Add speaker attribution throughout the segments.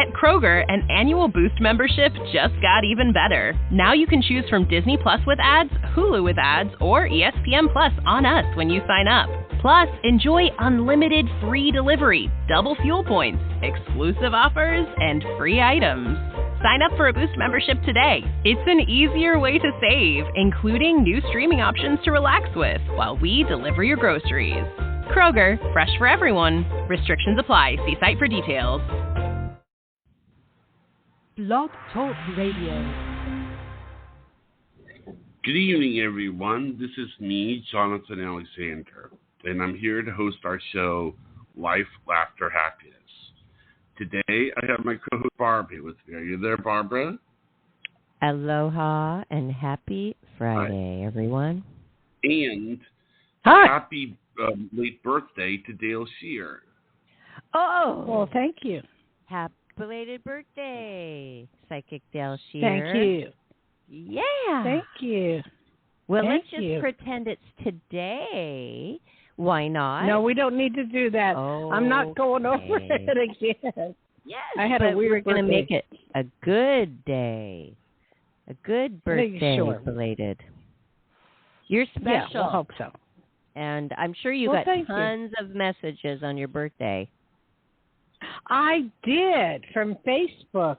Speaker 1: At Kroger, an annual Boost membership just got even better. Now you can choose from Disney Plus with ads, Hulu with ads, or ESPN Plus on us when you sign up. Plus, enjoy unlimited free delivery, double fuel points, exclusive offers, and free items. Sign up for a Boost membership today. It's an easier way to save, including new streaming options to relax with while we deliver your groceries. Kroger, fresh for everyone. Restrictions apply. See site for details.
Speaker 2: Blog Talk Radio.
Speaker 3: Good evening, everyone. This is me, Jonathan Alexander, and I'm here to host our show, Life, Laughter, Happiness. Today, I have my co-host Barbara with me. Are you there, Barbara?
Speaker 4: Aloha and happy Friday, everyone.
Speaker 3: And
Speaker 2: Hi.
Speaker 3: happy late birthday to Dayle Schear.
Speaker 4: Oh,
Speaker 2: well, thank you.
Speaker 4: Happy belated birthday, Psychic Dayle Schear.
Speaker 2: Thank you.
Speaker 4: Yeah.
Speaker 2: Thank you.
Speaker 4: Well,
Speaker 2: Thank
Speaker 4: let's just
Speaker 2: you.
Speaker 4: pretend it's today. Why not?
Speaker 2: No, we don't need to do that.
Speaker 4: Oh,
Speaker 2: I'm not going over
Speaker 4: okay.
Speaker 2: it again.
Speaker 4: Yes,
Speaker 2: I had
Speaker 4: but
Speaker 2: a weird
Speaker 4: we're going to
Speaker 2: birthday.
Speaker 4: make it a good day. A good birthday,
Speaker 2: Sure.
Speaker 4: belated. You're special.
Speaker 2: Yeah, we'll hope so.
Speaker 4: And I'm sure you
Speaker 2: Well,
Speaker 4: got
Speaker 2: thank
Speaker 4: tons of messages on your birthday.
Speaker 2: I did from Facebook.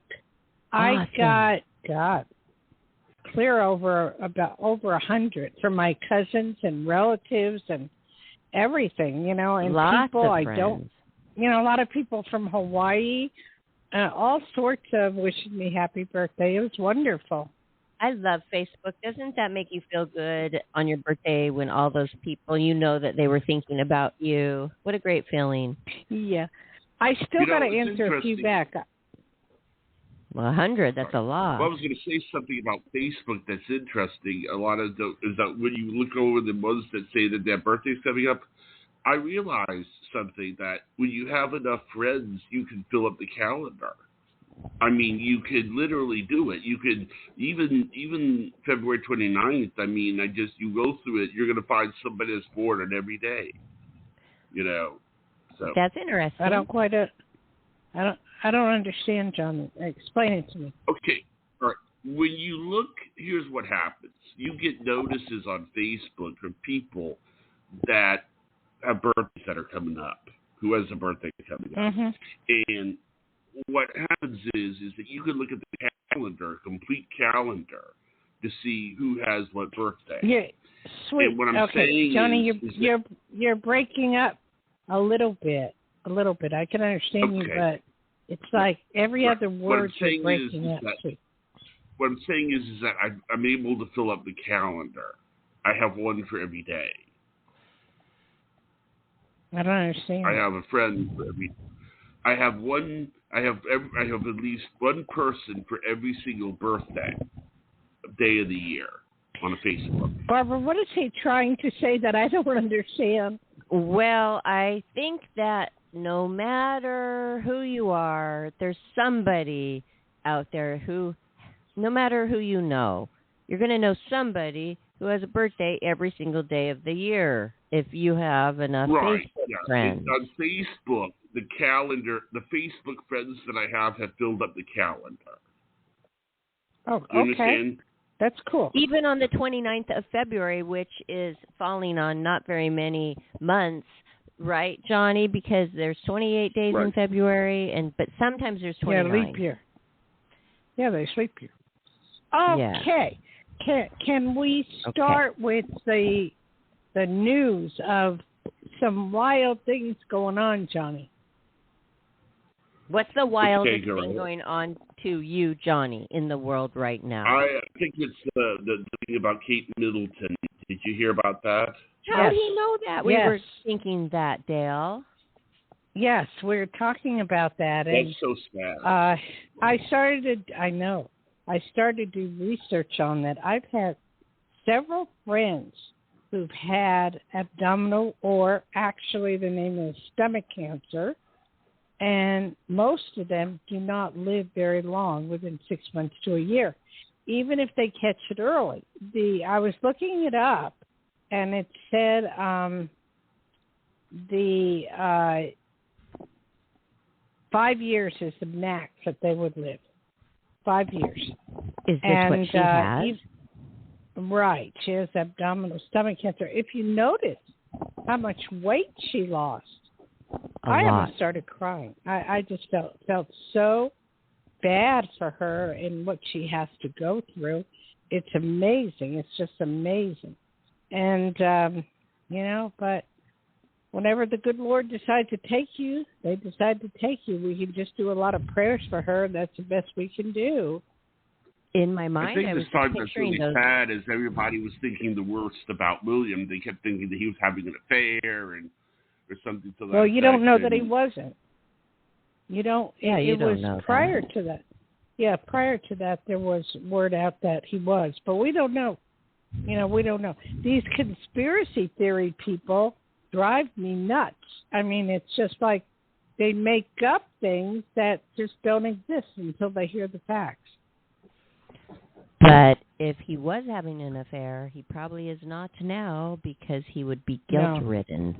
Speaker 2: I
Speaker 4: Awesome.
Speaker 2: got clear over 100 from my cousins and relatives and everything, and
Speaker 4: Lots
Speaker 2: people
Speaker 4: of
Speaker 2: I
Speaker 4: friends.
Speaker 2: don't, a lot of people from Hawaii, all sorts of wishing me happy birthday. It was wonderful.
Speaker 4: I love Facebook. Doesn't that make you feel good on your birthday when all those people, you know that they were thinking about you? What a great feeling.
Speaker 2: Yeah. I still got to
Speaker 3: it's
Speaker 2: answer a few
Speaker 3: interesting.
Speaker 2: back.
Speaker 4: Well, 100, that's a lot.
Speaker 3: Well, I was going to say something about Facebook that's interesting. A lot of is that when you look over the ones that say that their birthday's coming up, I realized something, that when you have enough friends, you can fill up the calendar. I mean, you could literally do it. You could even February 29th. I mean, you go through it, you're going to find somebody that's born on every day. So
Speaker 4: That's interesting.
Speaker 2: I don't understand, John. Explain it to me.
Speaker 3: okay, all right. When you look, here's what happens. You get notices on Facebook from people that have birthdays that are coming up, who has a birthday coming up.
Speaker 2: Mm-hmm.
Speaker 3: And what happens is that you can look at the calendar, complete calendar, to see who has what birthday.
Speaker 2: Yeah, sweet.
Speaker 3: And what I'm
Speaker 2: okay,
Speaker 3: saying
Speaker 2: Johnny,
Speaker 3: is
Speaker 2: you're breaking up a little bit. I can understand you, but it's like every other word you're breaking up.
Speaker 3: What I'm saying is that I'm able to fill up the calendar. I have one for every day.
Speaker 2: I don't understand.
Speaker 3: I have a friend for every. I have one. I have at least one person for every single birthday, day of the year, on a Facebook.
Speaker 2: Barbara, what is he trying to say that I don't understand?
Speaker 4: Well, I think that no matter who you are, there's somebody out there who, no matter who you know, you're going to know somebody who has a birthday every single day of the year if you have enough Facebook friends.
Speaker 3: And on Facebook, the calendar, the Facebook friends that I have filled up the calendar.
Speaker 2: Oh,
Speaker 3: Do you understand?
Speaker 2: That's cool.
Speaker 4: Even on the 29th of February, which is falling on not very many months, right, Johnny? Because there's 28 days in February, but sometimes there's 29.
Speaker 2: Yeah, leap year. Yeah, there's leap year. Okay. Yeah. Can we start with the news of some wild things going on, Johnny?
Speaker 4: What's the wildest thing going on to you, Johnny, in the world right now?
Speaker 3: I think it's the thing about Kate Middleton. Did you hear about that?
Speaker 4: How do you know that? We were thinking that, Dayle.
Speaker 2: Yes, we're talking about that.
Speaker 3: That's so sad.
Speaker 2: I started to do research on that. I've had several friends who've had abdominal, or actually the name is stomach cancer, and most of them do not live very long, within 6 months to a year, even if they catch it early. I was looking it up, and it said 5 years is the max that they would live. 5 years.
Speaker 4: Is this what she has?
Speaker 2: Right. She has abdominal stomach cancer. If you notice how much weight she lost, I almost started crying. I just felt so bad for her and what she has to go through. It's amazing. It's just amazing. And, but whenever the good Lord decides to take you, they decide to take you. We can just do a lot of prayers for her. That's the best we can do.
Speaker 4: In my mind,
Speaker 3: I think
Speaker 4: was
Speaker 3: this time that's
Speaker 4: picturing
Speaker 3: really
Speaker 4: those.
Speaker 3: sad is everybody was thinking the worst about William. They kept thinking that he was having an affair or something to that
Speaker 2: Well, you don't know that he
Speaker 3: and
Speaker 2: wasn't. You don't.
Speaker 4: Yeah,
Speaker 2: it
Speaker 4: don't
Speaker 2: was
Speaker 4: know
Speaker 2: prior
Speaker 4: that.
Speaker 2: to that. Yeah, prior to that, there was word out that he was, but we don't know. We don't know. These conspiracy theory people drive me nuts. I mean, it's just like they make up things that just don't exist until they hear the facts.
Speaker 4: But if he was having an affair, he probably is not now because he would be guilt-ridden.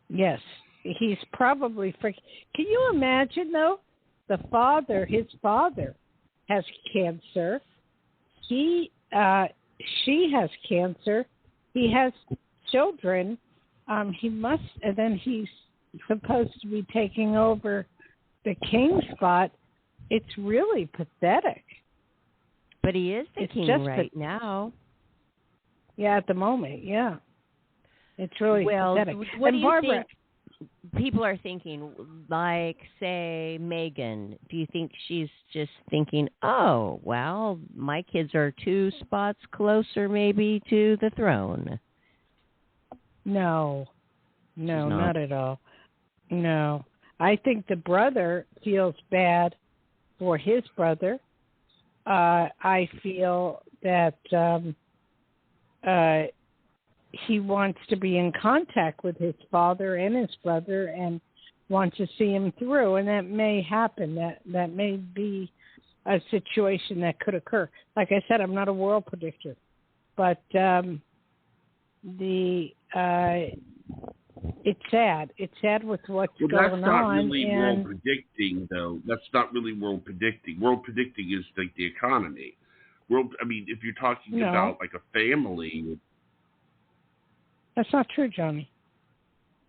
Speaker 2: Yes, he's probably freaking. Can you imagine, though? His father has cancer. She has cancer. He has children. He must, and then he's supposed to be taking over the king spot. It's really pathetic.
Speaker 4: But he is the king right now.
Speaker 2: Yeah, at the moment, yeah. It's really pathetic.
Speaker 4: What
Speaker 2: and
Speaker 4: do you
Speaker 2: Barbara,
Speaker 4: think people are thinking? Like, say, Meghan, do you think she's just thinking, oh, well, my kids are 2 spots closer maybe to the throne?
Speaker 2: No, not at all. No. I think the brother feels bad for his brother. I feel that he wants to be in contact with his father and his brother and wants to see him through, and that may happen. That may be a situation that could occur. Like I said, I'm not a world predictor, but it's sad. It's sad with what's going on.
Speaker 3: That's not really world predicting, though. That's not really world predicting. World predicting is like the economy. If you're talking about like a family.
Speaker 2: That's not true, Johnny.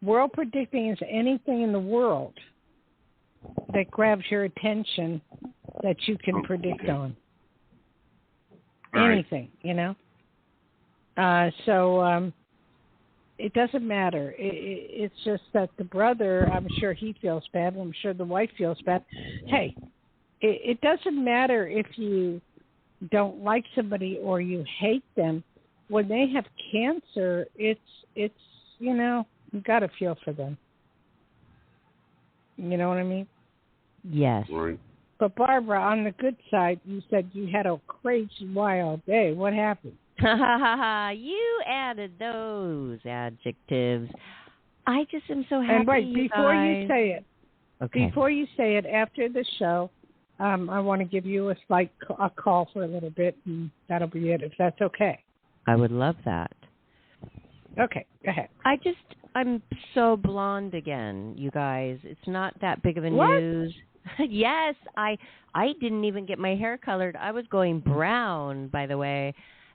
Speaker 2: World predicting is anything in the world that grabs your attention that you can predict on.
Speaker 3: All
Speaker 2: anything, it doesn't matter. It's just that the brother, I'm sure he feels bad. I'm sure the wife feels bad. Hey, it doesn't matter if you don't like somebody or you hate them. When they have cancer, it's you got to feel for them. You know what I mean?
Speaker 4: Yes.
Speaker 3: Right.
Speaker 2: But Barbara, on the good side, you said you had a crazy wild day. What happened?
Speaker 4: You added those adjectives. I just am so happy.
Speaker 2: And wait, before you say it, after the show, I want to give you a call for a little bit, and that'll be it, if that's okay.
Speaker 4: I would love that.
Speaker 2: Okay, go ahead.
Speaker 4: I'm so blonde again, you guys. It's not that big of a
Speaker 2: What?
Speaker 4: news. Yes, I didn't even get my hair colored. I was going brown, by the way,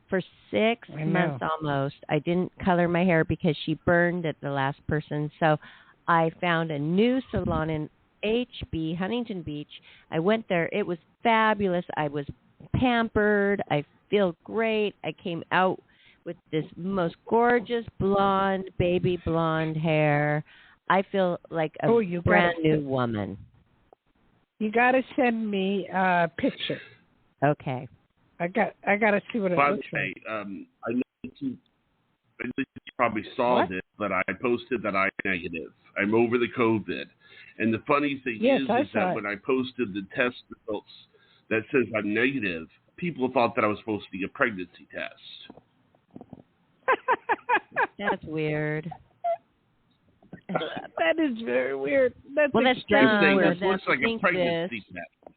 Speaker 4: for 6 months almost. I didn't color my hair because she burned at the last person. So I found a new salon in HB, Huntington Beach. I went there. It was fabulous. I was pampered. I feel great. I came out with this most gorgeous blonde, baby blonde hair. I feel like a brand new woman.
Speaker 2: You got to send me a picture.
Speaker 4: Okay.
Speaker 2: I got to see what it looks like.
Speaker 3: I know you probably saw this, but I posted that I'm negative. I'm over the COVID. And the funny thing is that when I posted the test results that says I'm negative, people thought that I was supposed to be a pregnancy test.
Speaker 4: That's weird.
Speaker 2: That is very weird. That's
Speaker 4: dumb.
Speaker 3: This looks like a pregnancy test.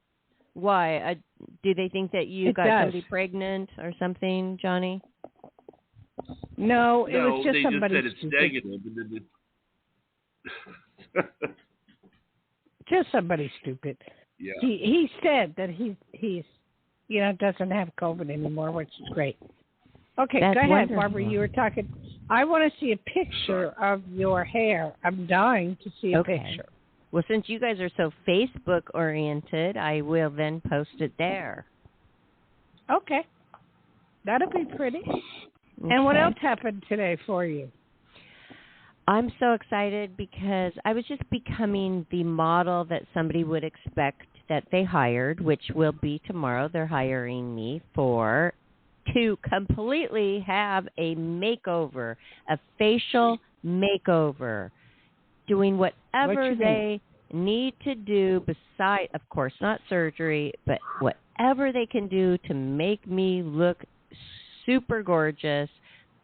Speaker 4: Why? Do they think that you got somebody pregnant or something, Johnny?
Speaker 2: No, it was just somebody.
Speaker 3: They just said it's negative. And then
Speaker 2: Just somebody stupid.
Speaker 3: Yeah.
Speaker 2: He said that he's doesn't have COVID anymore, which is great. Okay,
Speaker 4: That's
Speaker 2: go ahead,
Speaker 4: wonderful.
Speaker 2: Barbara. You were talking. I want to see a picture of your hair. I'm dying to see a picture.
Speaker 4: Well, since you guys are so Facebook-oriented, I will then post it there.
Speaker 2: Okay. That'll be pretty.
Speaker 4: Okay.
Speaker 2: And what else happened today for you?
Speaker 4: I'm so excited because I was just becoming the model that somebody would expect that they hired, which will be tomorrow. They're hiring me to completely have a makeover, a facial makeover, doing whatever they need to do beside, of course, not surgery, but whatever they can do to make me look super gorgeous.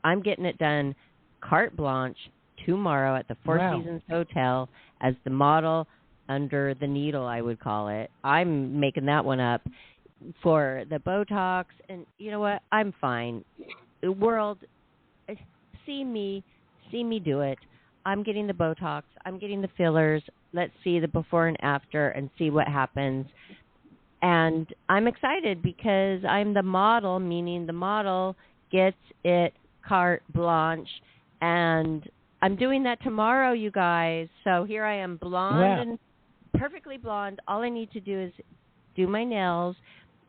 Speaker 4: I'm getting it done carte blanche tomorrow at the Four Seasons Hotel as the model under the needle, I would call it. I'm making that one up for the Botox, and you know what? I'm fine. The world, see me do it. I'm getting the Botox. I'm getting the fillers. Let's see the before and after and see what happens. And I'm excited because I'm the model, meaning the model gets it carte blanche, and I'm doing that tomorrow, you guys. So here I am, blonde and perfectly blonde. All I need to do is do my nails,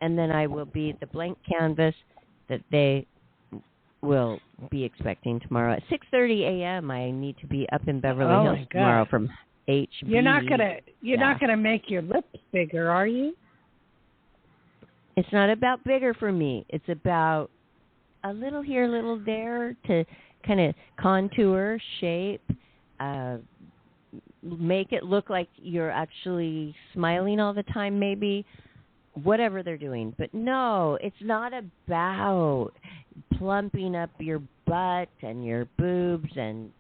Speaker 4: and then I will be the blank canvas that they will be expecting tomorrow at 6:30 a.m. I need to be up in Beverly Hills tomorrow from HB.
Speaker 2: You're not gonna make your lips bigger, are you?
Speaker 4: It's not about bigger for me. It's about a little here, a little there to kind of contour, shape, make it look like you're actually smiling all the time, maybe. Whatever they're doing. But no, it's not about plumping up your butt and your boobs and,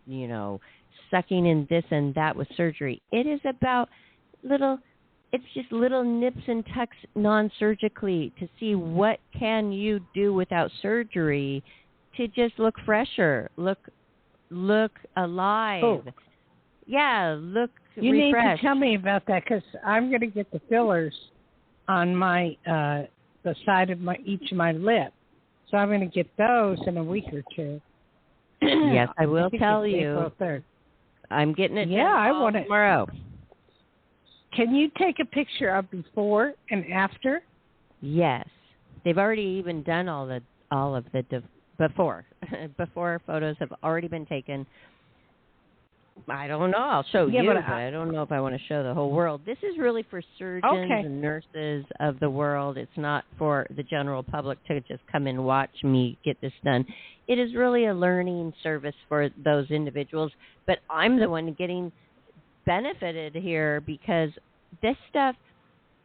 Speaker 4: sucking in this and that with surgery. It is about it's just little nips and tucks non-surgically to see what can you do without surgery to just look fresher, look alive.
Speaker 2: Oh.
Speaker 4: Yeah, look
Speaker 2: you
Speaker 4: refreshed.
Speaker 2: need to tell me about that because I'm going to get the fillers on my the side of each of my lip, so I'm going to get those in a week or two.
Speaker 4: Yes, I will tell you.
Speaker 2: April 3rd.
Speaker 4: I'm getting it.
Speaker 2: Yeah, I want it
Speaker 4: tomorrow.
Speaker 2: Can you take a picture of before and after?
Speaker 4: Yes, they've already even done all of the before photos have already been taken. I don't know. I'll show you, but I don't know if I want to show the whole world. This is really for surgeons and nurses of the world. It's not for the general public to just come and watch me get this done. It is really a learning service for those individuals, but I'm the one getting benefited here because this stuff,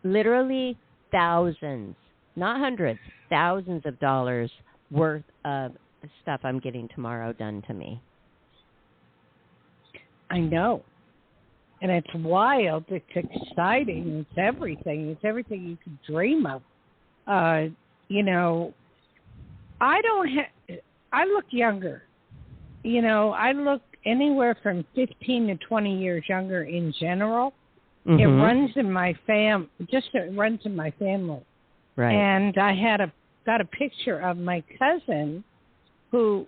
Speaker 4: literally thousands, not hundreds, thousands of dollars worth of stuff I'm getting tomorrow done to me.
Speaker 2: I know. And it's wild. It's exciting. It's everything. It's everything you could dream of. I look younger. I look anywhere from 15 to 20 years younger in general. Mm-hmm. It runs in my it runs in my family.
Speaker 4: Right.
Speaker 2: And I got a picture of my cousin who,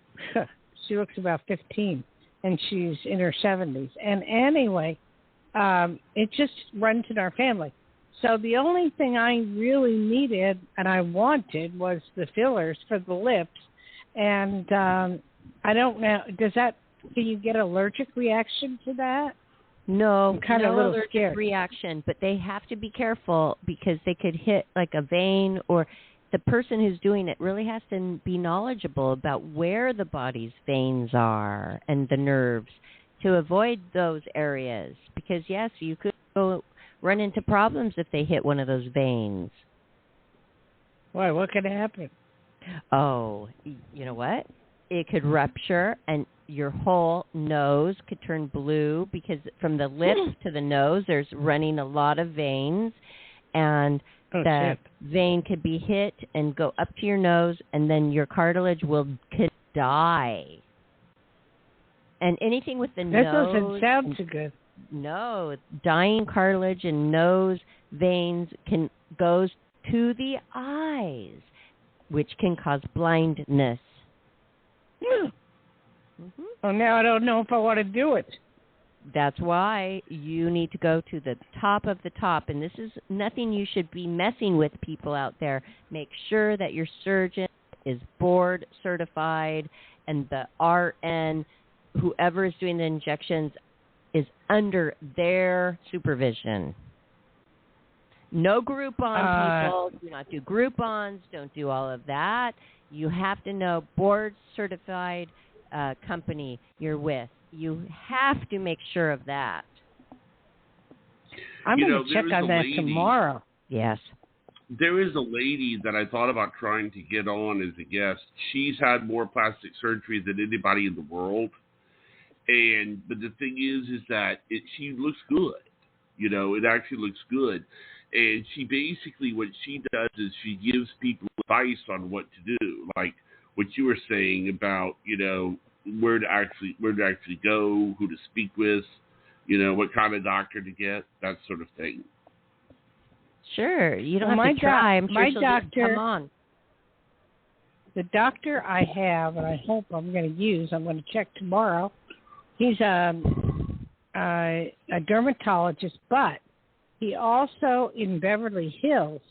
Speaker 2: she looks about 15. And she's in her 70s. And anyway, it just runs in our family. So the only thing I really needed and I wanted was the fillers for the lips. And I don't know, can you get an allergic reaction to that?
Speaker 4: No,
Speaker 2: I'm kind of a little
Speaker 4: allergic
Speaker 2: scared.
Speaker 4: reaction, but they have to be careful because they could hit like a vein, or the person who's doing it really has to be knowledgeable about where the body's veins are and the nerves to avoid those areas. Because, yes, you could run into problems if they hit one of those veins.
Speaker 2: Why? What could happen?
Speaker 4: Oh, you know what? It could rupture and your whole nose could turn blue because from the lips to the nose, there's running a lot of veins. And the vein could be hit and go up to your nose, and then your cartilage could die. And anything with the nose...
Speaker 2: That doesn't sound too good.
Speaker 4: No, dying cartilage in nose veins goes to the eyes, which can cause blindness. Mm-hmm.
Speaker 2: Well, now I don't know if I want to do it.
Speaker 4: That's why you need to go to the top of the top, and this is nothing you should be messing with, people out there. Make sure that your surgeon is board certified, and the RN, whoever is doing the injections, is under their supervision. No Groupon, people. Do not do Groupons. Don't do all of that. You have to know board certified company you're with. You have to make sure of that.
Speaker 2: I'm going to check on that tomorrow.
Speaker 4: Yes.
Speaker 3: There is a lady that I thought about trying to get on as a guest. She's had more plastic surgery than anybody in the world. But the thing is that she looks good. It actually looks good. And she basically, what she does is she gives people advice on what to do, like what you were saying about, where to actually go, who to speak with, what kind of doctor to get, that sort of thing.
Speaker 4: Sure, you don't have to try. I'm sure she'll just come on.
Speaker 2: The doctor I have, and I hope I'm going to use, I'm going to check tomorrow. He's a dermatologist, but he also, in Beverly Hills,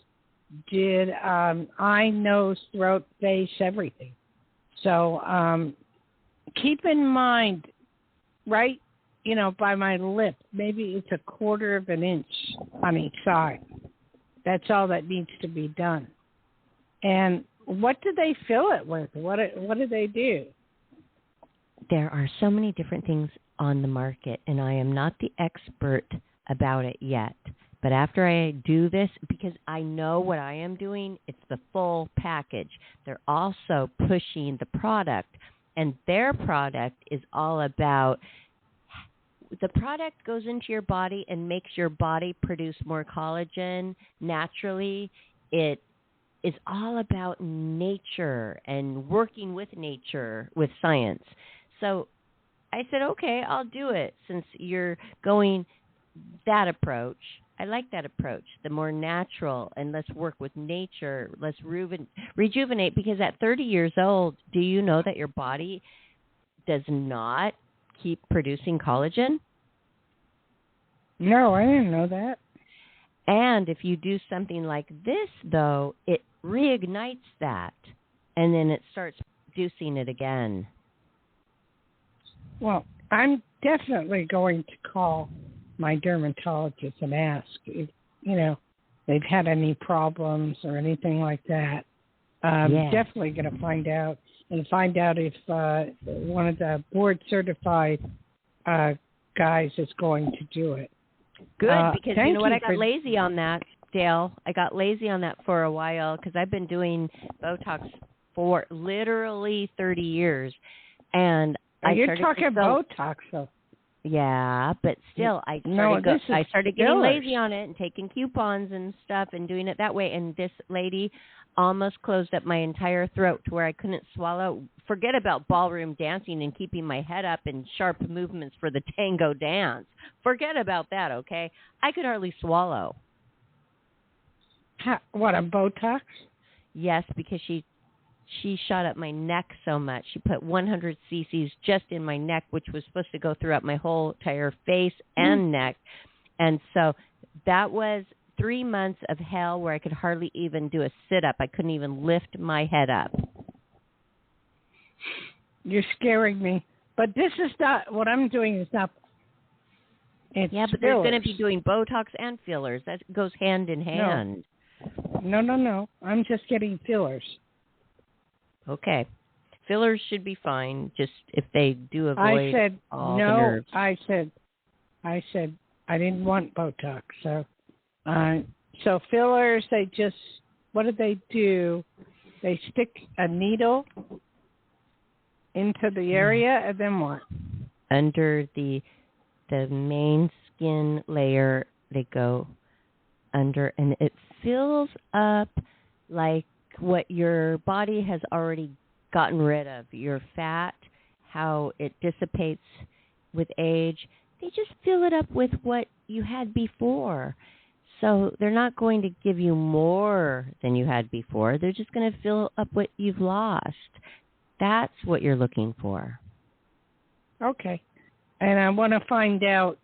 Speaker 2: did eye, nose, throat, face, everything. So keep in mind, right, by my lip, maybe it's a quarter of an inch on each side. That's all that needs to be done. And what do they fill it with? What do they do?
Speaker 4: There are so many different things on the market, and I am not the expert about it yet. But after I do this, because I know what I am doing, it's the full package. They're also pushing the product, and their product is all about, the product goes into your body and makes your body produce more collagen naturally. It is all about nature and working with nature, with science. So I said, okay, I'll do it since you're going that approach. I like that approach, the more natural, and let's work with nature. Let's rejuvenate, because at 30 years old, do you know that your body does not keep producing collagen?
Speaker 2: No, I didn't know that.
Speaker 4: And if you do something like this, though, it reignites that, and then it starts producing it again.
Speaker 2: Well, I'm definitely going to call my dermatologist and ask if, they've had any problems or anything like that. Definitely going to find out if one of the board certified guys is going to do it.
Speaker 4: Good, because you know what? I got lazy on that, Dayle. I got lazy on that for a while because I've been doing Botox for literally 30 years. And
Speaker 2: you're talking Botox, though.
Speaker 4: Yeah, but still, I started getting lazy on it and taking coupons and stuff and doing it that way. And this lady almost closed up my entire throat to where I couldn't swallow. Forget about ballroom dancing and keeping my head up and sharp movements for the tango dance. Forget about that, okay? I could hardly swallow.
Speaker 2: What, a Botox?
Speaker 4: Yes, because she shot up my neck so much. She put 100 cc's just in my neck, which was supposed to go throughout my whole entire face and neck. And so that was 3 months of hell where I could hardly even do a sit-up. I couldn't even lift my head up.
Speaker 2: You're scaring me. But this is not, what I'm doing is not, it's
Speaker 4: yeah, but
Speaker 2: fillers.
Speaker 4: They're going to be doing Botox and fillers. That goes hand in hand.
Speaker 2: No. I'm just getting fillers.
Speaker 4: Okay. Fillers should be fine, just if they do avoid all the nerves.
Speaker 2: I said I didn't want Botox. So fillers, they just, what do? They stick a needle into the area, and then what?
Speaker 4: Under the main skin layer, they go under, and it fills up like what your body has already gotten rid of, your fat, how it dissipates with age. they just fill it up with what you had before. So they're not going to give you more than you had before. They're just going to fill up what you've lost. That's what you're looking for.
Speaker 2: Okay. And I want to find out,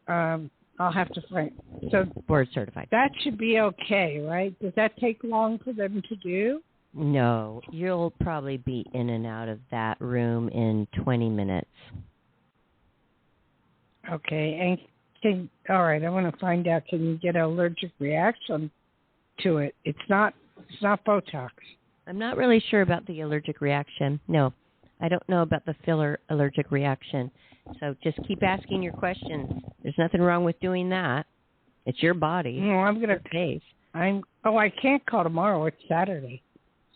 Speaker 2: I'll have to find, so
Speaker 4: board certified.
Speaker 2: That should be okay, right? Does that take long for them to do?
Speaker 4: No, you'll probably be in and out of that room in 20 minutes.
Speaker 2: Okay, and all right, I want to find out, can you get an allergic reaction to it? It's not Botox.
Speaker 4: I'm not really sure about the allergic reaction. No, I don't know about the filler allergic reaction. So just keep asking your questions. There's nothing wrong with doing that. It's your body.
Speaker 2: No, I'm going to
Speaker 4: pay.
Speaker 2: I can't call tomorrow. It's Saturday.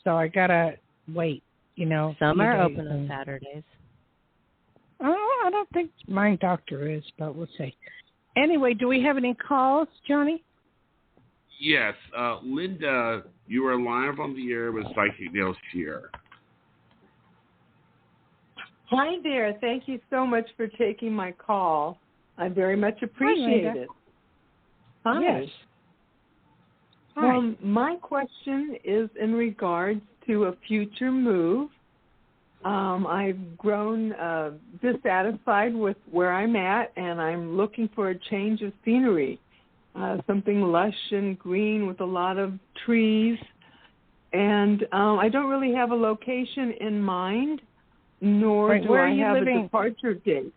Speaker 2: So I got to wait,
Speaker 4: Some are open on Saturdays.
Speaker 2: Oh, I don't think my doctor is, but we'll see. Anyway, do we have any calls, Johnny?
Speaker 3: Yes. Linda, you are live on the air with Psychic Dayle Schear.
Speaker 5: Hi there. Thank you so much for taking my call. I very much appreciate it. Hi.
Speaker 2: Yes. Hi.
Speaker 5: My question is in regards to a future move. I've grown dissatisfied with where I'm at, and I'm looking for a change of scenery, something lush and green with a lot of trees. And I don't really have a location in mind, nor do I have a departure date.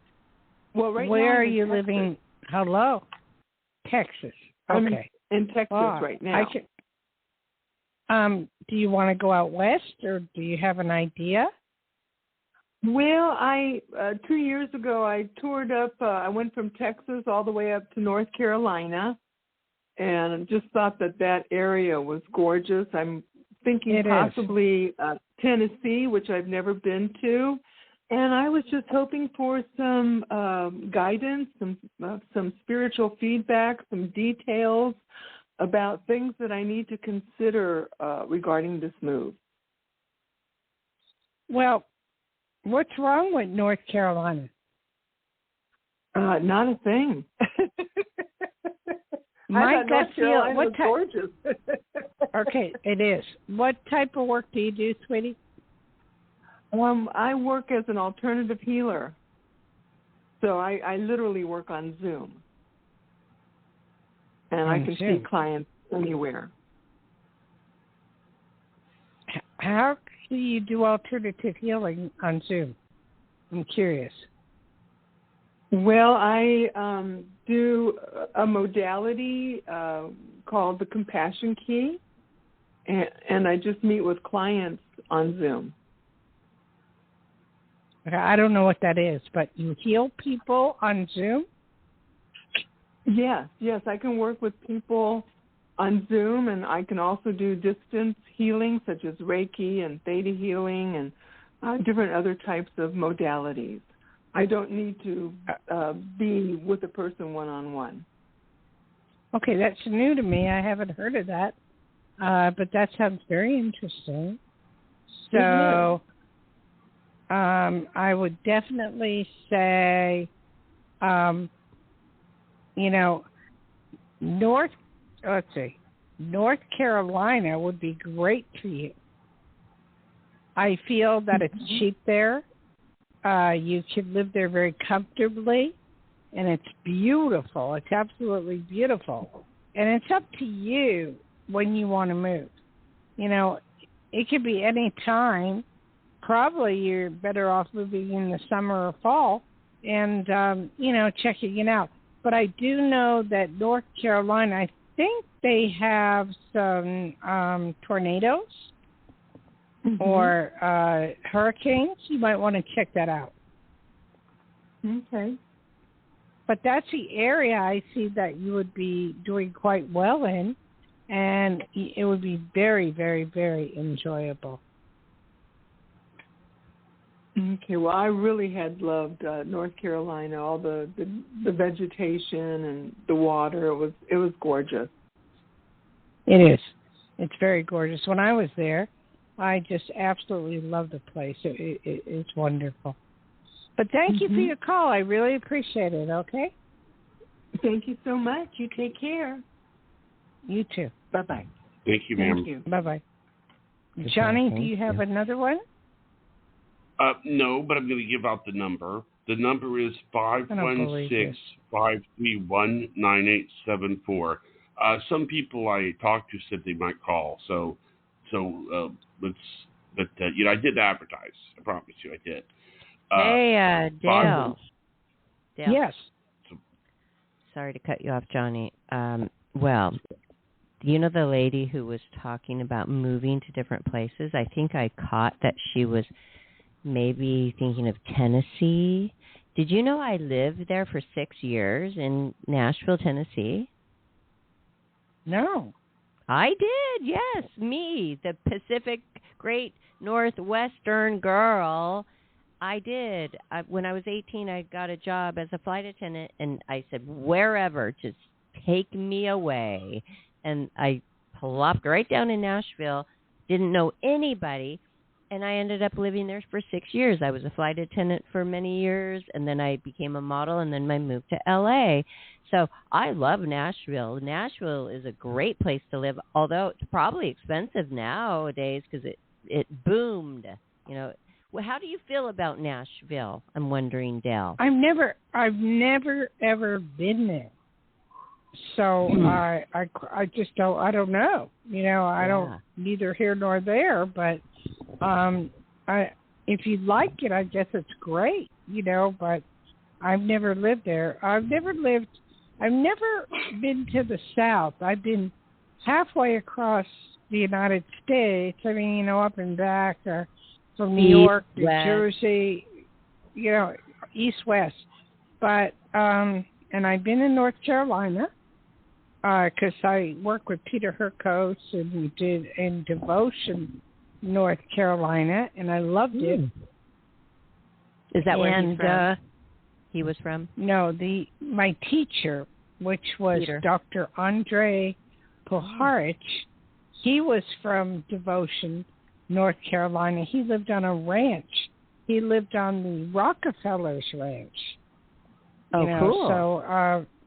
Speaker 5: Well, right now,
Speaker 2: where are you living? Hello? Texas. Okay.
Speaker 5: I'm in Texas right now.
Speaker 2: Do you want to go out west, or do you have an idea?
Speaker 5: Well, 2 years ago, I toured up, I went from Texas all the way up to North Carolina, and just thought that area was gorgeous. I'm thinking possibly Tennessee, which I've never been to, and I was just hoping for some guidance, some spiritual feedback, some details about things that I need to consider regarding this move.
Speaker 2: Well, what's wrong with North Carolina?
Speaker 5: Not a thing.
Speaker 2: My gut feel. What
Speaker 5: gorgeous.
Speaker 2: Okay, it is. What type of work do you do, sweetie?
Speaker 5: I work as an alternative healer. So I literally work on Zoom. And I can see clients anywhere.
Speaker 2: How do you do alternative healing on Zoom? I'm curious.
Speaker 5: Well, I do a modality called the Compassion Key, and I just meet with clients on Zoom.
Speaker 2: Okay, I don't know what that is, but you heal people on Zoom?
Speaker 5: Yes, I can work with people on Zoom, and I can also do distance healing, such as Reiki and Theta healing and different other types of modalities. I don't need to be with a person one-on-one.
Speaker 2: Okay, that's new to me. I haven't heard of that, but that sounds very interesting. So I would definitely say, North Carolina would be great for you. I feel that it's cheap there. You could live there very comfortably, and it's beautiful. It's absolutely beautiful. And it's up to you when you want to move. It could be any time. Probably you're better off moving in the summer or fall and, checking it out. But I do know that North Carolina, I think they have some tornadoes or hurricanes. You might want to check that out.
Speaker 5: Okay.
Speaker 2: But that's the area I see that you would be doing quite well in, and it would be very, very, very enjoyable.
Speaker 5: Okay, well, I really had loved North Carolina, all the vegetation and the water. It was gorgeous.
Speaker 2: It is. It's very gorgeous. When I was there, I just absolutely loved the place. It's wonderful. But thank you for your call. I really appreciate it, okay?
Speaker 5: Thank you so much. You take care.
Speaker 2: You too. Bye-bye.
Speaker 3: Thank you, ma'am.
Speaker 5: Thank you.
Speaker 2: Bye-bye. Johnny, do you have another one?
Speaker 3: No, but I'm going to give out the number. The number is 516-531-9874. Some people I talked to said they might call, so let's. But I did advertise. I promise you, I did.
Speaker 4: Hey, Dayle. Dayle.
Speaker 2: Yes.
Speaker 4: Sorry to cut you off, Johnny. Well, you know the lady who was talking about moving to different places? I think I caught that she was maybe thinking of Tennessee. Did you know I lived there for 6 years in Nashville, Tennessee?
Speaker 2: No.
Speaker 4: I did, yes. Me, the Pacific Great Northwestern girl. I did. When I was 18, I got a job as a flight attendant, and I said, wherever, just take me away. And I plopped right down in Nashville, didn't know anybody, and I ended up living there for 6 years. I was a flight attendant for many years, and then I became a model, and then I moved to L.A. So I love Nashville. Nashville is a great place to live, although it's probably expensive nowadays because it boomed. Well, how do you feel about Nashville? I'm wondering, Dayle.
Speaker 2: I've never ever been there. So I just don't. I don't know. I don't neither here nor there. But if you like it, I guess it's great. But I've never lived there. I've never been to the South. I've been halfway across the United States. I mean, up and back, or from New York to Jersey, east west. But and I've been in North Carolina. Because I work with Peter Herkos, and we did in Devotion, North Carolina, and I loved it.
Speaker 4: Is that where he's from? He was from?
Speaker 2: No, my teacher, which was
Speaker 4: Peter.
Speaker 2: Dr. Andre Puharich, he was from Devotion, North Carolina. He lived on a ranch. He lived on the Rockefellers Ranch.
Speaker 4: Cool.
Speaker 2: So,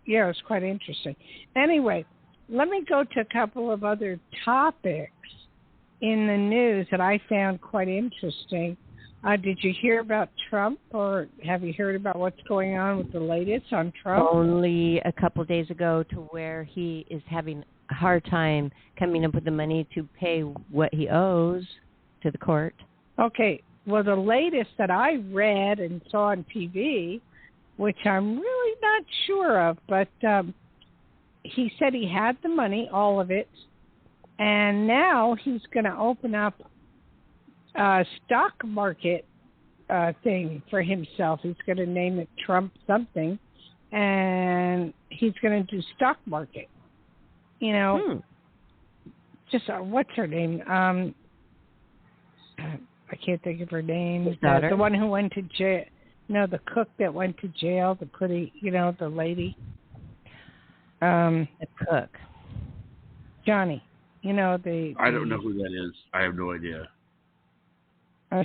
Speaker 2: yeah, it was quite interesting. Anyway, let me go to a couple of other topics in the news that I found quite interesting. Did you hear about Trump, or have you heard about what's going on with the latest on Trump?
Speaker 4: Only a couple days ago, to where he is having a hard time coming up with the money to pay what he owes to the court.
Speaker 2: Okay. Well, the latest that I read and saw on TV, which I'm really not sure of, but he said he had the money, all of it, and now he's going to open up a stock market thing for himself. He's going to name it Trump something, and he's going to do stock market. Just what's her name? I can't think of her name. The one who went to jail. No, the cook that went to jail, the pretty, the lady.
Speaker 4: The cook.
Speaker 2: Johnny.
Speaker 3: I don't know who that is. I have no idea.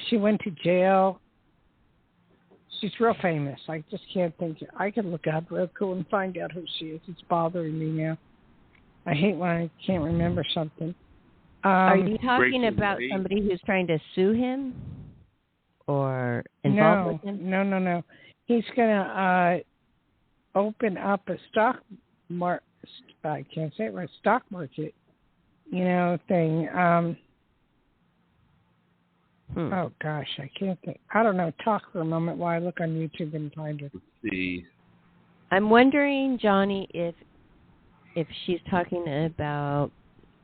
Speaker 2: She went to jail. She's real famous. I just can't think. I can look up real cool and find out who she is. It's bothering me now. I hate when I can't remember something.
Speaker 4: Are you talking about somebody who's trying to sue him? Or involved with him?
Speaker 2: No. He's going to open up a stock market. I can't say it right. Stock market, thing. Oh gosh, I can't think. I don't know. Talk for a moment while I look on YouTube and find it.
Speaker 3: Let's see.
Speaker 4: I'm wondering, Johnny, if she's talking about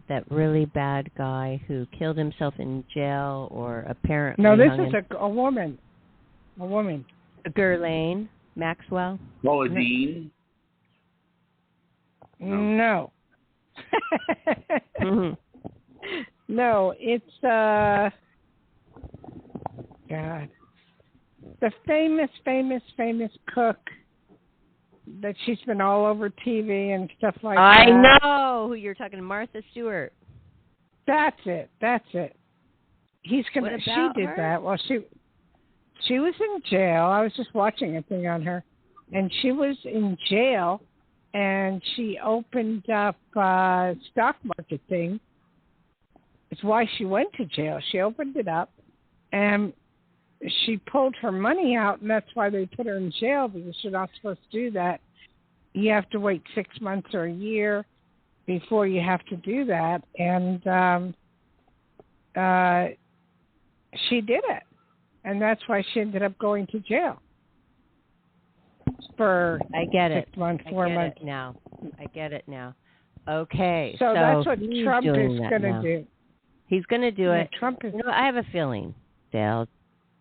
Speaker 4: that really bad guy who killed himself in jail, or apparently...
Speaker 2: No, this is a woman. A woman.
Speaker 4: Ghislaine Maxwell?
Speaker 3: Dean?
Speaker 2: No. No, it's... God. The famous cook that she's been all over TV and stuff like that.
Speaker 4: I know who you're talking to, Martha Stewart.
Speaker 2: That's it. He's gonna. She did
Speaker 4: her?
Speaker 2: that. Well, She was in jail. I was just watching a thing on her, and she was in jail, and she opened up a stock market thing. It's why she went to jail. She opened it up, and she pulled her money out, and that's why they put her in jail, because you're not supposed to do that. You have to wait 6 months or a year before you have to do that, and she did it, and that's why she ended up going to jail for
Speaker 4: I get
Speaker 2: 6 months, 4 months.
Speaker 4: I get it now. Okay,
Speaker 2: so that's what
Speaker 4: he's
Speaker 2: Trump
Speaker 4: doing
Speaker 2: is
Speaker 4: that
Speaker 2: going to
Speaker 4: now.
Speaker 2: do.
Speaker 4: He's going to do it.
Speaker 2: Trump is.
Speaker 4: You know, I have a feeling, Dayle.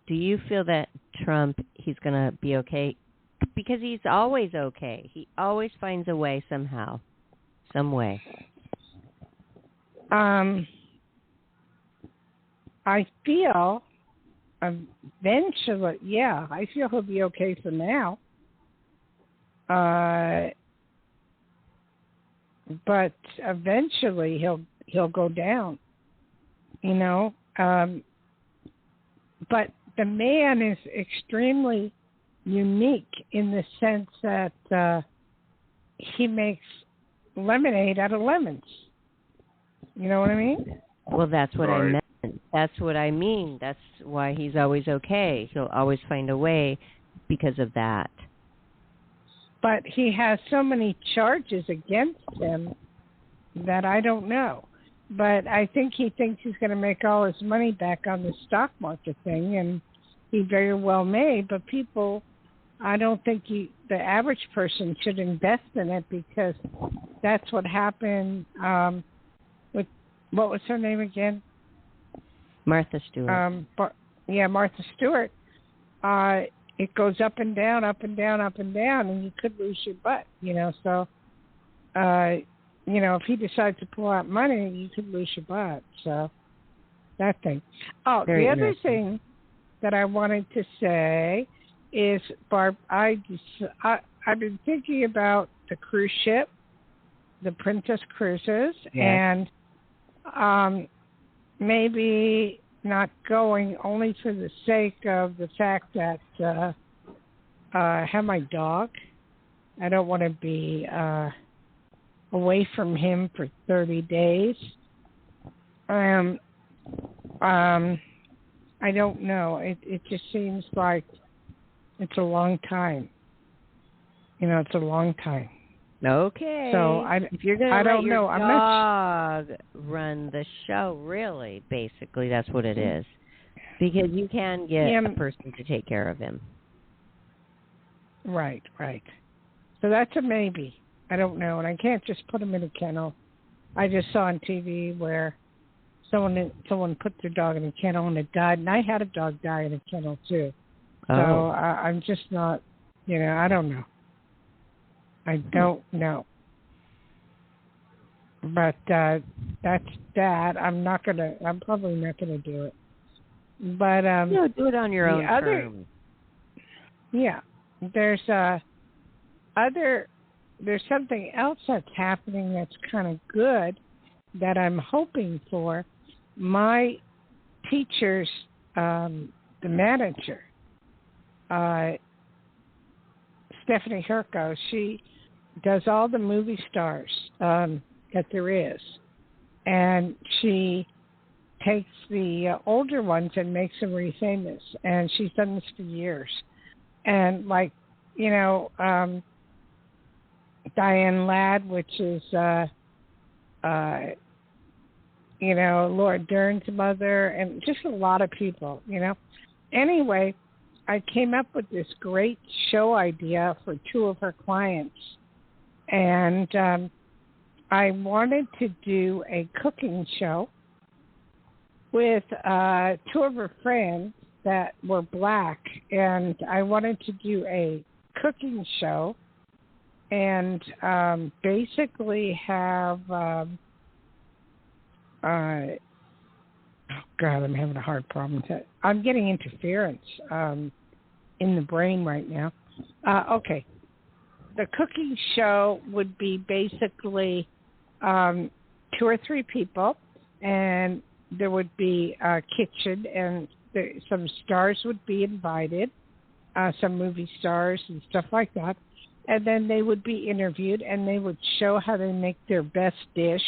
Speaker 4: Do you feel that Trump, he's going to be okay? Because he's always okay. He always finds a way somehow, some way.
Speaker 2: I feel eventually, I feel he'll be okay for now. But eventually he'll go down, you know. But the man is extremely unique in the sense that he makes lemonade out of lemons. You know what I mean?
Speaker 4: Well, that's what
Speaker 3: Right.
Speaker 4: I meant. That's what I mean. That's why he's always okay. He'll always find a way because of that.
Speaker 2: But he has so many charges against him that I don't know. But I think he thinks he's going to make all his money back on the stock market thing, and he very well may. But people, I don't think the average person should invest in it, because that's what happened with, what was her name again?
Speaker 4: Martha Stewart.
Speaker 2: Martha Stewart. It goes up and down, up and down, up and down, and you could lose your butt, you know. So, if he decides to pull out money, you could lose your butt. So, that thing. Oh,
Speaker 4: Very
Speaker 2: the other
Speaker 4: interesting.
Speaker 2: thing that I wanted to say is, Barb, I've been thinking about the cruise ship, the Princess Cruises,
Speaker 4: Yes.
Speaker 2: and maybe not going only for the sake of the fact that I have my dog. I don't want to be away from him for 30 days. I don't know. It just seems like it's a long time. You know, it's a long time.
Speaker 4: Okay.
Speaker 2: So
Speaker 4: if you're going to
Speaker 2: I
Speaker 4: let
Speaker 2: don't
Speaker 4: your
Speaker 2: know. I'm not
Speaker 4: dog run the show, really, basically, that's what it is. Because you can get a person to take care of him.
Speaker 2: Right. So that's a maybe. I don't know, and I can't just put him in a kennel. I just saw on TV where someone put their dog in a kennel and it died, and I had a dog die in a kennel too. So I'm just not, I don't know. I don't know. But that's that. I'm probably not gonna do it. But
Speaker 4: do it on your own terms.
Speaker 2: Yeah. There's something else that's happening that's kind of good that I'm hoping for. My teacher's the manager, Stephanie Herco, she does all the movie stars that there is, and she takes the older ones and makes them really famous, and she's done this for years. And Diane Ladd, which is Laura Dern's mother, and just a lot of people, Anyway, I came up with this great show idea for two of her clients, and I wanted to do a cooking show with two of her friends that were black, and I wanted to do a cooking show and basically have oh God, I'm having a hard problem. I'm getting interference in the brain right now. Okay. The cooking show would be basically 2 or 3 people, and there would be a kitchen, and some stars would be invited, some movie stars and stuff like that. And then they would be interviewed, and they would show how they make their best dish.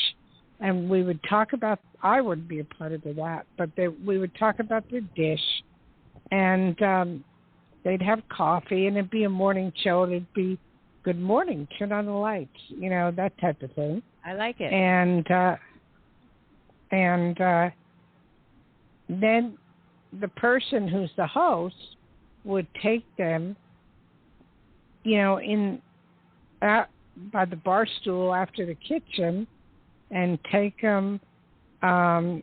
Speaker 2: And we would talk about, I wouldn't be a part of that, but we would talk about their dish. And they'd have coffee, and it'd be a morning show. It'd be, good morning, turn on the lights, that type of thing.
Speaker 4: I like it.
Speaker 2: And then the person who's the host would take them, by the bar stool after the kitchen, and take them all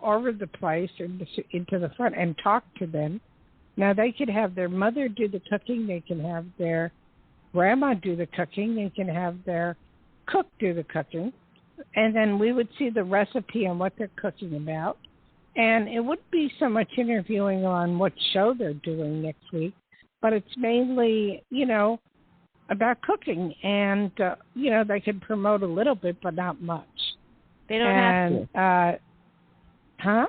Speaker 2: over the place into the front and talk to them. Now, they could have their mother do the cooking. They can have their grandma do the cooking. They can have their cook do the cooking. And then we would see the recipe and what they're cooking about. And it wouldn't be so much interviewing on what show they're doing next week, but it's mainly, about cooking. And, they can promote a little bit, but not much.
Speaker 4: They don't have to.
Speaker 2: Huh?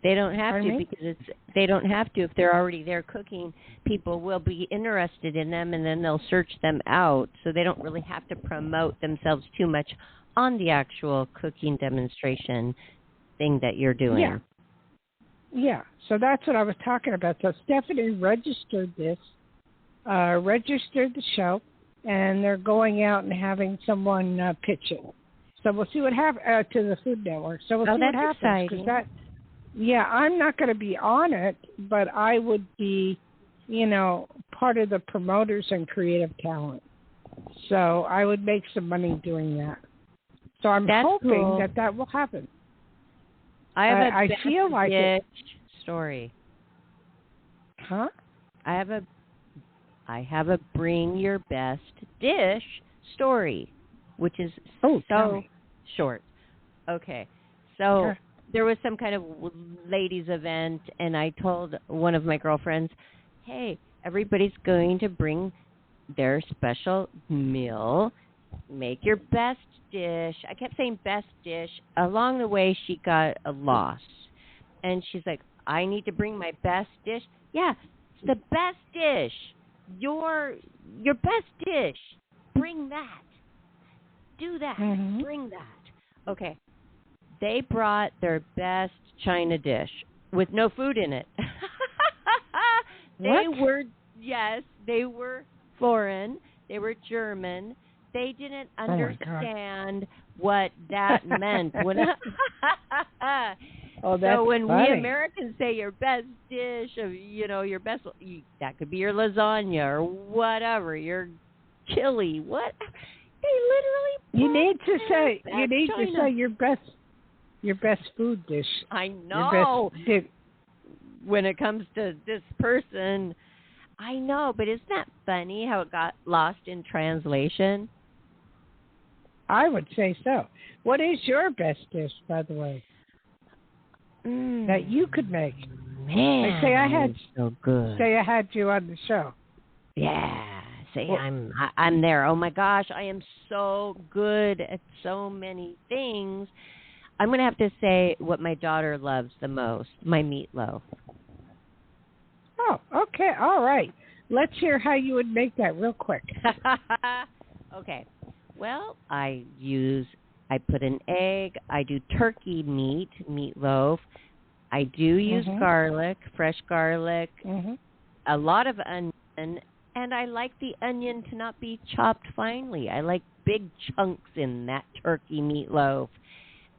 Speaker 4: They don't have
Speaker 2: Pardon
Speaker 4: to
Speaker 2: me?
Speaker 4: because they don't have to. If they're already there cooking, people will be interested in them, and then they'll search them out. So they don't really have to promote themselves too much on the actual cooking demonstration thing that you're doing.
Speaker 2: Yeah. So that's what I was talking about. So Stephanie registered the show, and they're going out and having someone pitch it. So we'll see what happens to the Food Network. So we'll see what happens.
Speaker 4: Exciting.
Speaker 2: I'm not going to be on it, but I would be, part of the promoters and creative talent. So I would make some money doing that. So I'm hoping
Speaker 4: cool.
Speaker 2: that will happen.
Speaker 4: I have
Speaker 2: I feel like
Speaker 4: it. Story.
Speaker 2: Huh?
Speaker 4: I have a bring your best dish story, which is so short. Okay. So there was some kind of ladies event, and I told one of my girlfriends, hey, everybody's going to bring their special meal. Make your best dish. I kept saying best dish. Along the way, she got lost. And she's like, I need to bring my best dish. Yeah, it's the best dish. Your best dish. Bring that. Do that.
Speaker 2: Mm-hmm.
Speaker 4: Bring that. Okay. They brought their best China dish with no food in it. They were foreign. They were German. They didn't understand what that meant. So when
Speaker 2: funny.
Speaker 4: we Americans say your best dish, your best, that could be your lasagna or whatever, your chili. What? They literally.
Speaker 2: You need to say your best food dish.
Speaker 4: I know.
Speaker 2: Your best
Speaker 4: when it comes to this person, I know, but isn't that funny how it got lost in translation?
Speaker 2: I would say so. What is your best dish, by the way, that you could make?
Speaker 4: Man,
Speaker 2: like say I had
Speaker 4: so good.
Speaker 2: Say I had you on the show.
Speaker 4: Yeah. Say I'm there. Oh my gosh, I am so good at so many things. I'm going to have to say what my daughter loves the most, my meatloaf.
Speaker 2: Oh, okay. All right. Let's hear how you would make that real quick.
Speaker 4: Okay. Well, I put an egg. I do turkey meatloaf. I do use garlic, fresh garlic, a lot of onion, and I like the onion to not be chopped finely. I like big chunks in that turkey meatloaf.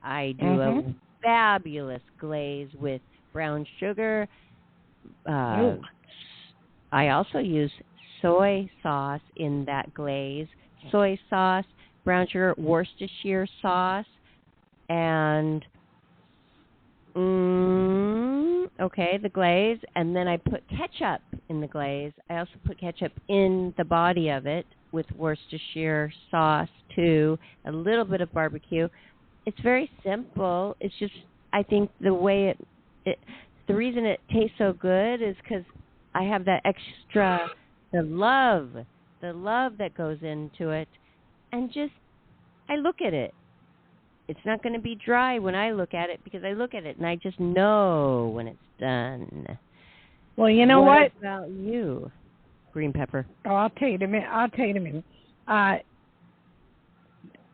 Speaker 4: I do a fabulous glaze with brown sugar. I also use soy sauce in that glaze. Soy sauce, brown sugar, Worcestershire sauce, and the glaze. And then I put ketchup in the glaze. I also put ketchup in the body of it with Worcestershire sauce too, a little bit of barbecue. It's very simple. It's just, I think the way the reason it tastes so good is because I have that extra, the love that goes into it. And just, I look at it. it's not going to be dry when I look at it because I look at it and I just know when it's done.
Speaker 2: Well, you know what?
Speaker 4: What about you, Green Pepper?
Speaker 2: Oh, I'll tell you in a minute.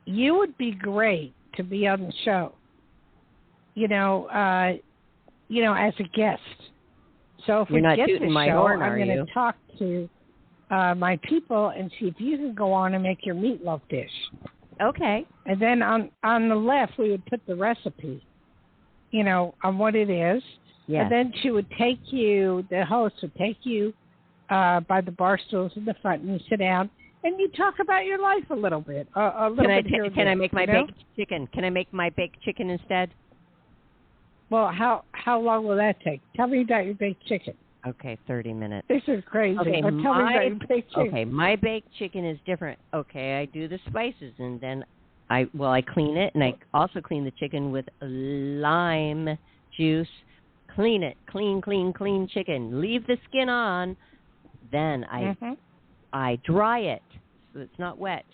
Speaker 2: You would be great to be on the show. As a guest. So if
Speaker 4: You're
Speaker 2: we
Speaker 4: not
Speaker 2: get the
Speaker 4: tooting my
Speaker 2: show,
Speaker 4: horn,
Speaker 2: I'm
Speaker 4: are
Speaker 2: going
Speaker 4: you?
Speaker 2: to talk to my people and see if you can go on and make your meatloaf dish.
Speaker 4: Okay.
Speaker 2: And then on the left, we would put the recipe, on what it is.
Speaker 4: Yes.
Speaker 2: And then the host would take you by the bar stools in the front, and you sit down, and you talk about your life a little bit.
Speaker 4: Can I make my baked chicken? Can I make my baked chicken instead?
Speaker 2: Well, how long will that take? Tell me about your baked chicken.
Speaker 4: Okay, 30 minutes.
Speaker 2: This is crazy.
Speaker 4: Okay,
Speaker 2: But tell me about your baked chicken.
Speaker 4: Okay, my baked chicken is different. Okay, I do the spices, and then I clean it, and I also clean the chicken with lime juice. Clean it. Clean chicken. Leave the skin on. Then I dry it so it's not wet.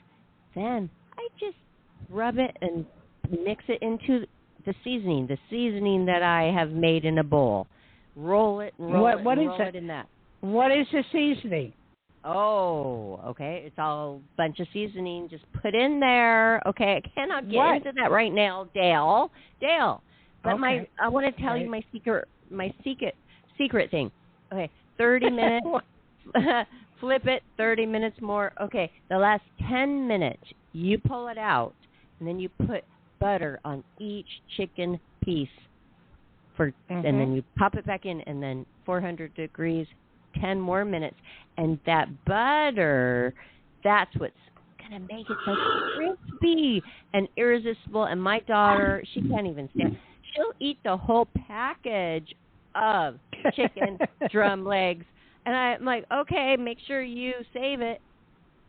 Speaker 4: Then I just rub it and mix it into the seasoning that I have made in a bowl. Roll it and roll it in that.
Speaker 2: What is the seasoning?
Speaker 4: Oh, okay. It's all a bunch of seasoning. Just put in there. Okay, I cannot get into that right now, Dayle. But
Speaker 2: okay.
Speaker 4: I want to tell you my secret thing. Okay, 30 minutes. Flip it, 30 minutes more. Okay, the last 10 minutes, you pull it out, and then you put butter on each chicken piece. And then you pop it back in, and then 400 degrees, 10 more minutes. And that butter, that's what's going to make it so crispy and irresistible. And my daughter, she can't even stand. She'll eat the whole package of chicken drum legs. And I'm like, okay, make sure you save it.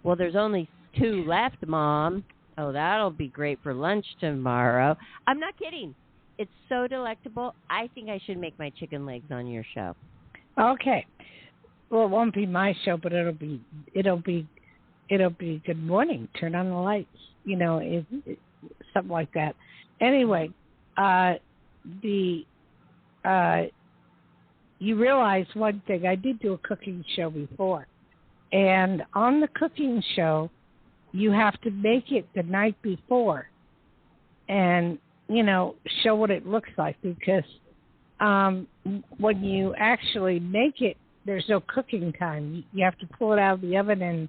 Speaker 4: Well, there's only 2 left, Mom. Oh, that'll be great for lunch tomorrow. I'm not kidding. It's so delectable. I think I should make my chicken legs on your show.
Speaker 2: Okay. Well, it won't be my show, but it'll be Good Morning. Turn on the lights. Something like that. Anyway, you realize one thing. I did do a cooking show before, and on the cooking show, you have to make it the night before, and show what it looks like, because when you actually make it, there's no cooking time. You have to pull it out of the oven, and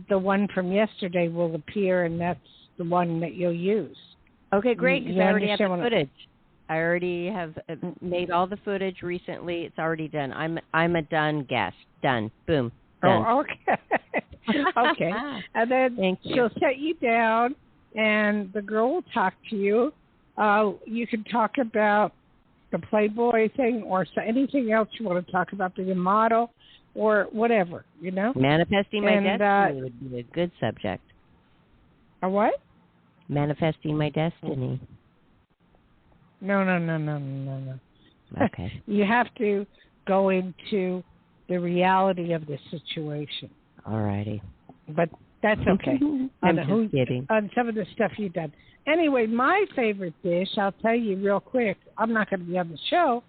Speaker 2: the one from yesterday will appear, and that's the one that you'll use.
Speaker 4: Okay, great, because I already have the footage. I already have made all the footage recently. It's already done. I'm a done guest. Done. Boom. Done.
Speaker 2: Oh, okay. Okay. And then she'll set you down, and the girl will talk to you. You can talk about the Playboy thing or anything else you want to talk about, being a model or whatever,
Speaker 4: Manifesting my destiny would be a good subject.
Speaker 2: A what?
Speaker 4: Manifesting my destiny.
Speaker 2: No.
Speaker 4: Okay.
Speaker 2: You have to go into the reality of the situation.
Speaker 4: All righty.
Speaker 2: But that's okay.
Speaker 4: I'm just kidding.
Speaker 2: On some of the stuff you've done. Anyway, my favorite dish, I'll tell you real quick. I'm not going to be on the show,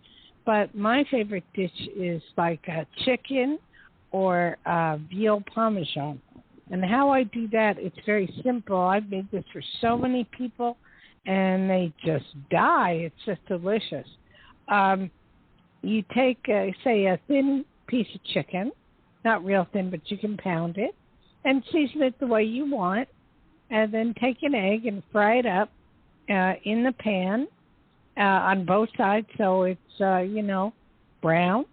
Speaker 2: but my favorite dish is like a chicken or veal parmesan. And how I do that, it's very simple. I've made this for so many people, and they just die. It's just delicious. You take, say, a thin piece of chicken, not real thin, but you can pound it, and season it the way you want, and then take an egg and fry it up in the pan on both sides so it's, brown.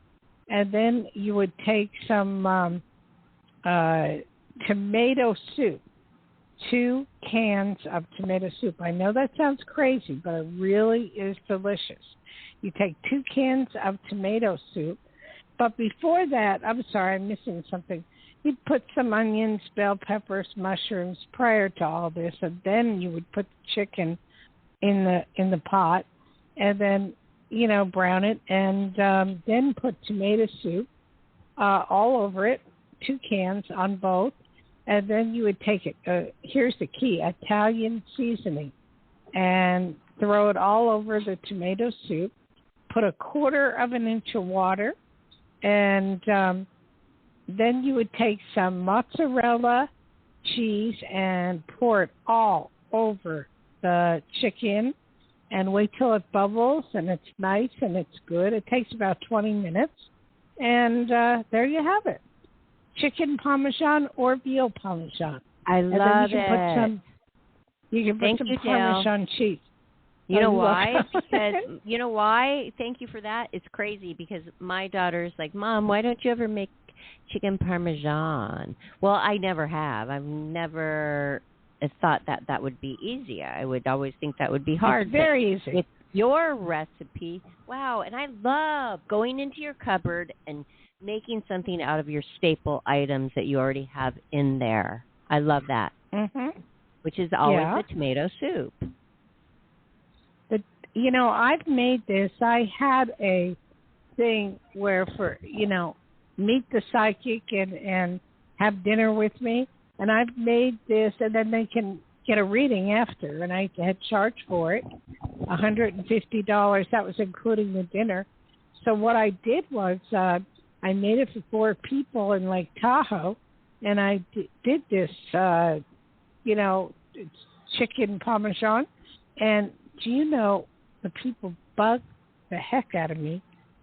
Speaker 2: And then you would take some tomato soup, 2 cans of tomato soup. I know that sounds crazy, but it really is delicious. You take 2 cans of tomato soup, but before that, I'm sorry, I'm missing something. You'd put some onions, bell peppers, mushrooms prior to all this, and then you would put the chicken in the pot, and then brown it, and then put tomato soup all over it, 2 cans on both, and then you would take it. Here's the key: Italian seasoning. and throw it all over the tomato soup. Put a 1/4 inch of water, and then you would take some mozzarella cheese and pour it all over the chicken and wait till it bubbles and it's nice and it's good. It takes about 20 minutes, and there you have it. Chicken Parmesan or veal Parmesan.
Speaker 4: I
Speaker 2: and
Speaker 4: love
Speaker 2: then you can put some
Speaker 4: you,
Speaker 2: Parmesan cheese.
Speaker 4: You know why? Because you know why? Thank you for that. It's crazy because my daughter's like, Mom, why don't you ever make chicken Parmesan? Well, I never have. I've never thought that would be easy. I would always think that would be hard.
Speaker 2: It's very easy.
Speaker 4: With your recipe, wow. And I love going into your cupboard and making something out of your staple items that you already have in there. I love that.
Speaker 2: Mm-hmm.
Speaker 4: Which is always the tomato soup.
Speaker 2: I've made this. I had a thing where meet the psychic and have dinner with me. And I've made this, and then they can get a reading after. And I had charged for it, $150. That was including the dinner. So what I did was I made it for 4 people in Lake Tahoe, and I did this, chicken Parmesan. And do you know, the people bugged the heck out of me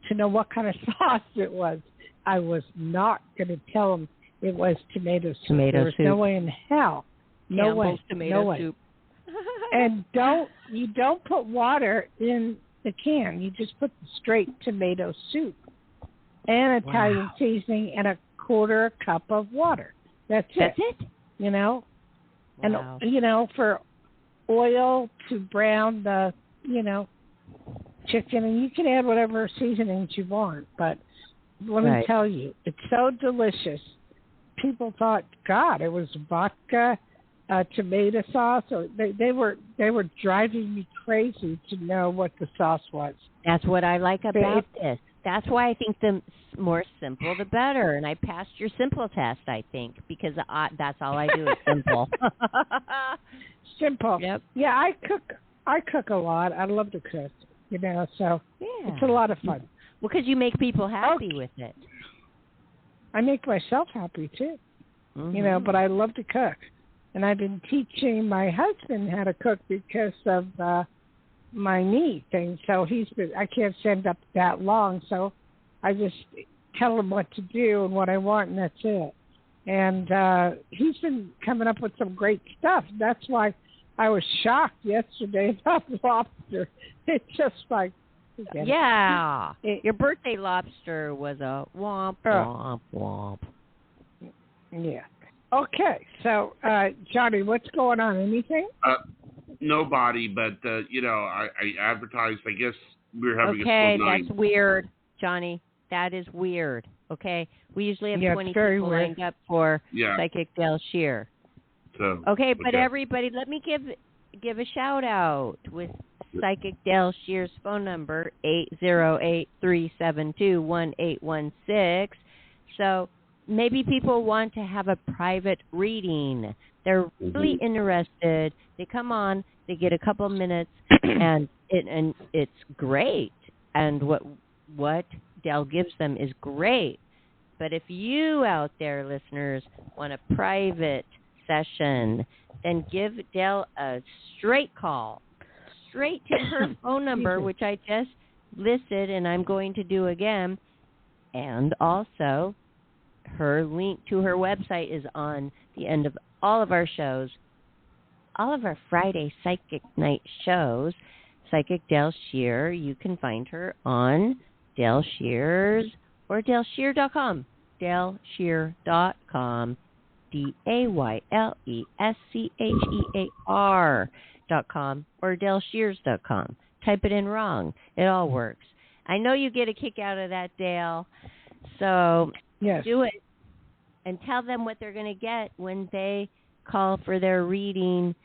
Speaker 2: to know what kind of sauce it was. I was not going to tell them it was tomato soup. There was no way in hell. No way.
Speaker 4: Tomato soup.
Speaker 2: And you don't put water in the can. You just put the straight tomato soup and Italian seasoning and a 1/4 cup of water. That's it.
Speaker 4: Wow.
Speaker 2: And, for oil to brown the, chicken, and you can add whatever seasonings you want. But let me tell you, it's so delicious. People thought, God, it was vodka, tomato sauce. Or they were driving me crazy to know what the sauce was.
Speaker 4: That's what I like about this. That's why I think the more simple, the better. And I passed your simple test, I think, because that's all I do is simple.
Speaker 2: Simple.
Speaker 4: Yep.
Speaker 2: Yeah, I cook a lot. I love to cook, so it's a lot of fun.
Speaker 4: Well, because you make people happy with it.
Speaker 2: I make myself happy, too, but I love to cook. And I've been teaching my husband how to cook because of my knee thing. So I can't stand up that long, so I just tell him what to do and what I want, and that's it. And he's been coming up with some great stuff. That's why I was shocked yesterday about lobster. It's just like,
Speaker 4: your birthday lobster was a womp, womp, womp.
Speaker 2: Yeah. Okay, so, Johnny, what's going on? Anything?
Speaker 3: Nobody, but, I advertised, I guess we're having a slow night.
Speaker 4: Okay, that's weird, Johnny. That is weird, okay? We usually have 20 people lined up for Psychic Dayle Schear.
Speaker 3: So,
Speaker 4: okay, but everybody, let me give a shout-out with Psychic Dayle Schear's phone number, 808-372-1816. So maybe people want to have a private reading. They're really interested. They come on, they get a couple minutes, and it's great. And what Dayle gives them is great. But if you out there, listeners, want a private session, then give Dayle a straight call, straight to her phone number, which I just listed, and I'm going to do again. And also, her link to her website is on the end of all of our shows, all of our Friday Psychic Night shows. Psychic Dayle Schear, you can find her on Dayle Schear's or DayleSchear.com. DayleSchear.com. DayleSchear.com or DayleSchears.com. Type it in wrong. It all works. I know you get a kick out of that, Dayle. So do it. And tell them what they're going to get when they call for their reading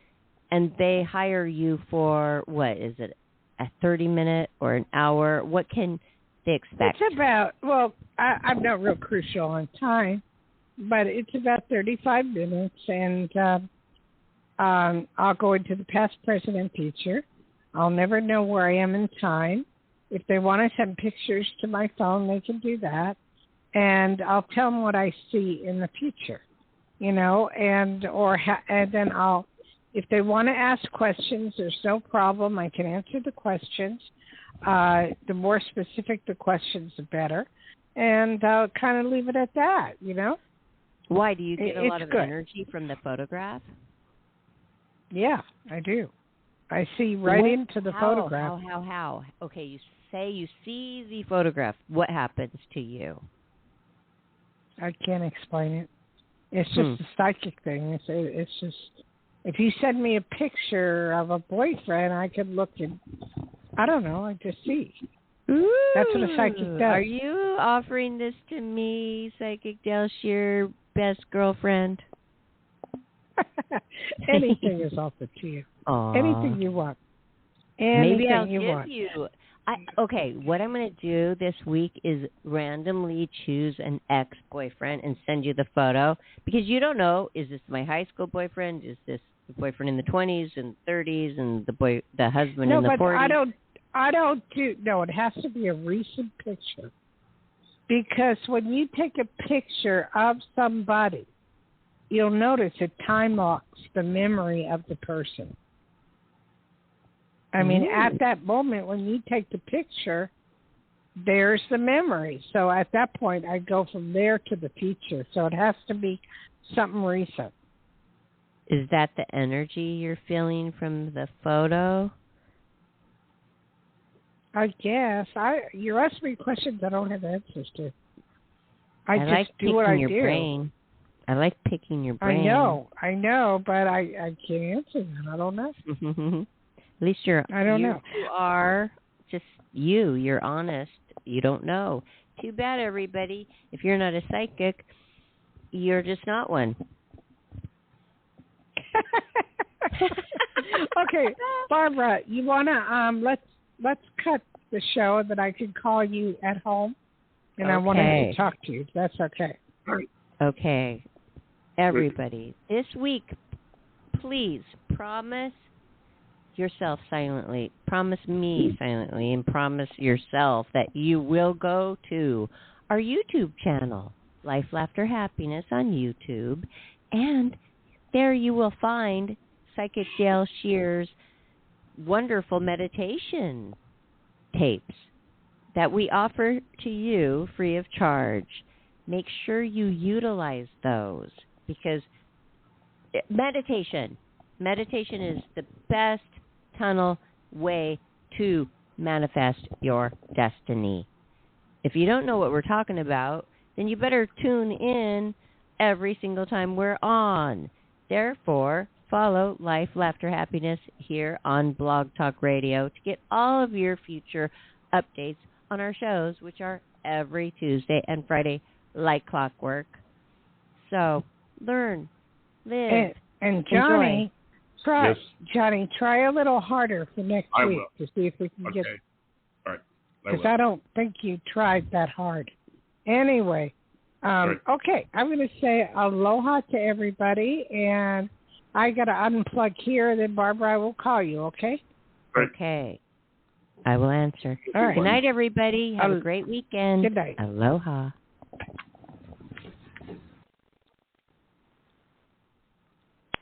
Speaker 4: and they hire you for, what is it, a 30-minute or an hour? What can they expect?
Speaker 2: It's about, I'm not real crucial on time, but it's about 35 minutes. And I'll go into the past, present, and future. I'll never know where I am in time. If they want to send pictures to my phone, they can do that. And I'll tell them what I see in the future, and then if they want to ask questions, there's no problem. I can answer the questions. The more specific the questions, the better. And I'll kind of leave it at that,
Speaker 4: Why? Do you get a lot of
Speaker 2: good.
Speaker 4: energy from the photograph?
Speaker 2: Yeah, I do. I see into the photograph.
Speaker 4: How? Okay, you say you see the photograph. What happens to you?
Speaker 2: I can't explain it. It's just a psychic thing. It's just, if you send me a picture of a boyfriend, I could look and, I don't know, I just see.
Speaker 4: Ooh,
Speaker 2: that's what a psychic does.
Speaker 4: Are you offering this to me, Psychic Dayle Schear, best girlfriend?
Speaker 2: Anything is offered to you.
Speaker 4: Aww.
Speaker 2: Anything you want.
Speaker 4: Maybe I'll give
Speaker 2: want.
Speaker 4: you. Okay, what I'm going to do this week is randomly choose an ex-boyfriend and send you the photo, because you don't know, is this my high school boyfriend? Is this the boyfriend in the 20s and 30s and the husband in the 40s?
Speaker 2: No, but it has to be a recent picture. Because when you take a picture of somebody, you'll notice it time locks the memory of the person. I mean, at that moment when you take the picture, there's the memory. So at that point, I go from there to the future. So it has to be something recent.
Speaker 4: Is that the energy you're feeling from the photo?
Speaker 2: I guess. You're asking me questions I don't have answers to. I just
Speaker 4: like
Speaker 2: do what I
Speaker 4: your
Speaker 2: do.
Speaker 4: Brain. I like picking your brain.
Speaker 2: I know, but I can't answer that. I don't know.
Speaker 4: At least
Speaker 2: I don't know.
Speaker 4: You are just you. You're honest. You don't know. Too bad, everybody. If you're not a psychic, you're just not one.
Speaker 2: Okay, Barbara, you wanna let's cut the show that I can call you at home, and I wanted to talk to you. That's okay.
Speaker 4: Okay, everybody, this week, please promise yourself silently, promise me silently, and promise yourself that you will go to our YouTube channel, Life, Laughter, Happiness on YouTube, and there you will find Psychic Dayle Schear's wonderful meditation tapes that we offer to you free of charge. Make sure you utilize those, because meditation is the best tunnel way to manifest your destiny. If you don't know what we're talking about, then you better tune in every single time we're on. Therefore, follow Life, Laughter, Happiness here on Blog Talk Radio to get all of your future updates on our shows, which are every Tuesday and Friday like clockwork. So, learn, live,
Speaker 2: and Johnny,
Speaker 4: enjoy.
Speaker 2: Johnny, try a little harder for next week to see if we can get.
Speaker 3: All right.
Speaker 2: Because I don't think you tried that hard. Anyway, okay, I'm going to say aloha to everybody, and I got to unplug here, then Barbara, I will call you, okay?
Speaker 4: Okay. I will answer.
Speaker 2: All right.
Speaker 4: Good night, everybody. Have a great weekend.
Speaker 2: Good night.
Speaker 4: Aloha.